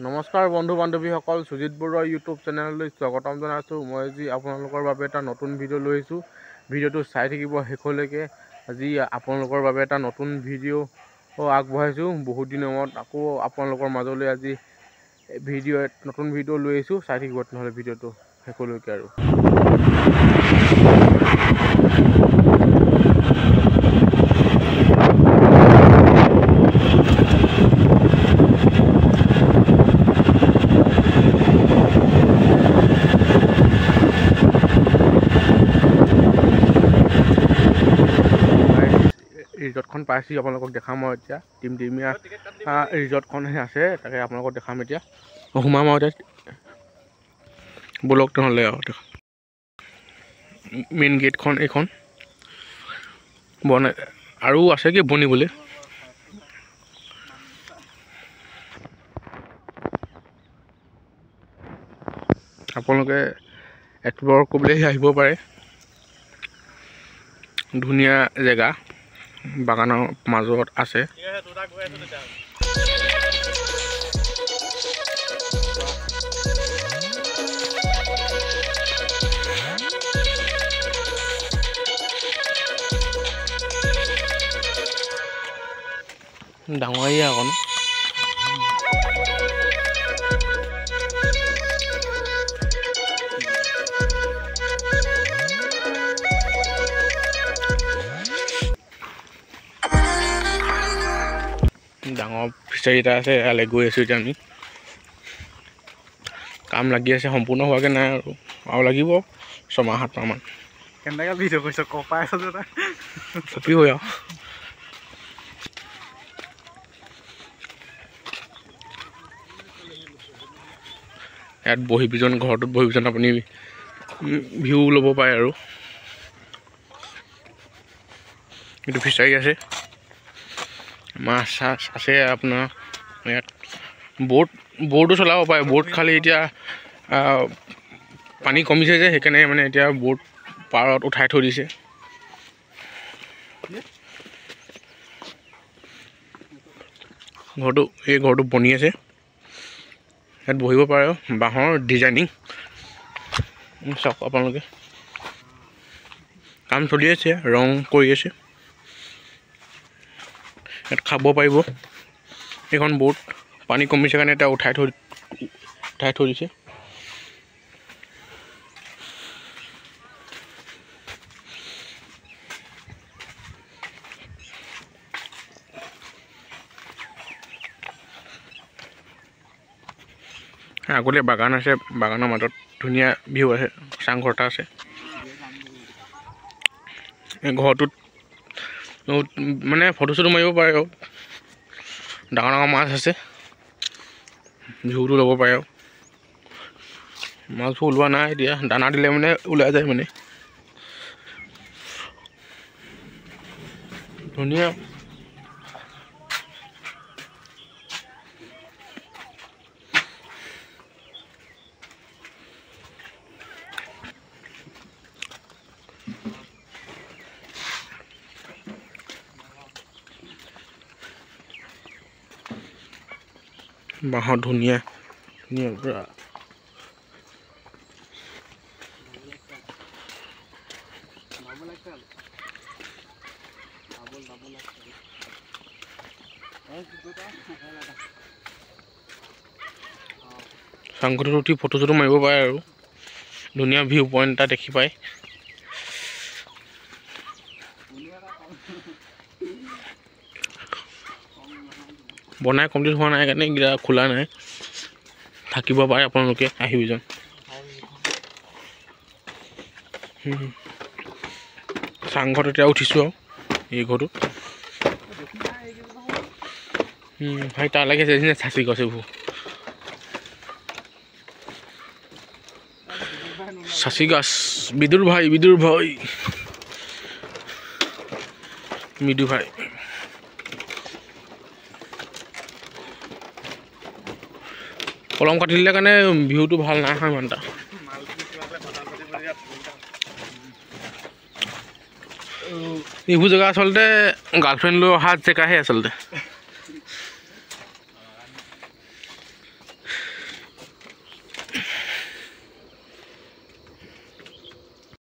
নমস্কাৰ বন্ধু বান্ধৱীসকল, সুজিত বৰুৱাৰ ইউটিউব চেনেললৈ স্বাগতম জনাইছোঁ। মই আজি আপোনালোকৰ বাবে এটা নতুন ভিডিঅ' লৈ আহিছোঁ। ভিডিঅ'টো চাই থাকিব শেষলৈকে। আজি আপোনালোকৰ বাবে এটা নতুন ভিডিঅ' আগবঢ়াইছোঁ। বহুত দিনৰ মূৰত আকৌ আপোনালোকৰ মাজলৈ আজি নতুন ভিডিঅ' লৈ আহিছোঁ। চাই থাকিব তেনেহ'লে ভিডিঅ'টো শেষলৈকে আৰু। ৰিজৰ্টখন পাইছোঁ, আপোনালোকক দেখাম মই এতিয়া। টিমটিমীয়া ৰিজৰ্টখনহে আছে, তাকে আপোনালোকক দেখাম এতিয়া। সোমাম আৰু এতিয়া ব'লক তেনেহ'লে মেইন গেটখন এইখন বনাই আৰু আছে কি বনিবলৈ। আপোনালোকে এক্সপ্ল'ৰ কৰিবলৈ আহিব পাৰে। ধুনীয়া জেগা, বাগানৰ মাজত আছে। ডাঙৰীয়া অকণ ডাঙৰ ফিচাৰী এটা আছে, ইয়ালৈ গৈ আছোঁ এতিয়া আমি। কাম লাগি আছে, সম্পূৰ্ণ হোৱাকৈ নাই আৰু লাগিব 6-7 মাহমান। কেনেকৈ ভিডিঅ' কৰিছ কপাই আছ যে কপি হৈ আৰু ইয়াত ঘৰটোত বহি পিজন আপুনি ভিউ ল'ব পাৰে আৰু। কিন্তু ফিচাৰী আছে, মাছ চাছ আছে আপোনাৰ ইয়াত। ব'ৰ্ডো চলাব পাৰে। ব'ৰ্ড খালি এতিয়া পানী কমিছে যে, সেইকাৰণে মানে এতিয়া ব'ৰ্ড পাৰত উঠাই থৈ দিছে। ঘৰটো বনি আছে, ইয়াত বহিব পাৰে। বাঁহৰ ডিজাইনিং চাওক আপোনালোকে, কাম চলি আছে, ৰং কৰি আছে। ইয়াত খাব পাৰিব। এইখন ব'ৰ্ড পানী কমিছে কাৰণে এতিয়া উঠাই থৈ দিছে। আগতে বাগান আছে, বাগানৰ মাজত ধুনীয়া ভিউ আছে, চাংঘৰ এটা আছে। ঘৰটোত মানে ফটো চটো মাৰিব পাৰে আৰু। ডাঙৰ ডাঙৰ মাছ আছে, ভিউটো ল'ব পাৰে আৰু। মাছবোৰ ওলোৱা নাই এতিয়া, দানা দিলে মানে ওলাই যায় মানে। ধুনীয়া বাঁহৰ ধুনীয়া পুৰা চাংঘৰটোত উঠি ফটো চটো মাৰিব পাৰে আৰু। ধুনীয়া ভিউ পইণ্ট এটা দেখি পায়। বনাই কমপ্লিট হোৱা নাই কাৰণে এইকেইটা খোলা নাই, থাকিব পাৰে আপোনালোকে আহিবিজন। চাংঘৰত এতিয়া উঠিছোঁ আৰু এই ঘৰটো। ভাই তালৈকে চাচি গছ এইবোৰ চাচি গাছ। বিদুৰ ভাই মিদু ভাই কলম কাটি দিলে কাৰণে ভিউটো ভাল নাই হয় ইমান এটা। এইবোৰ জেগা আচলতে গাৰ্লফ্ৰেণ্ড লৈ অহা জেগাহে আচলতে।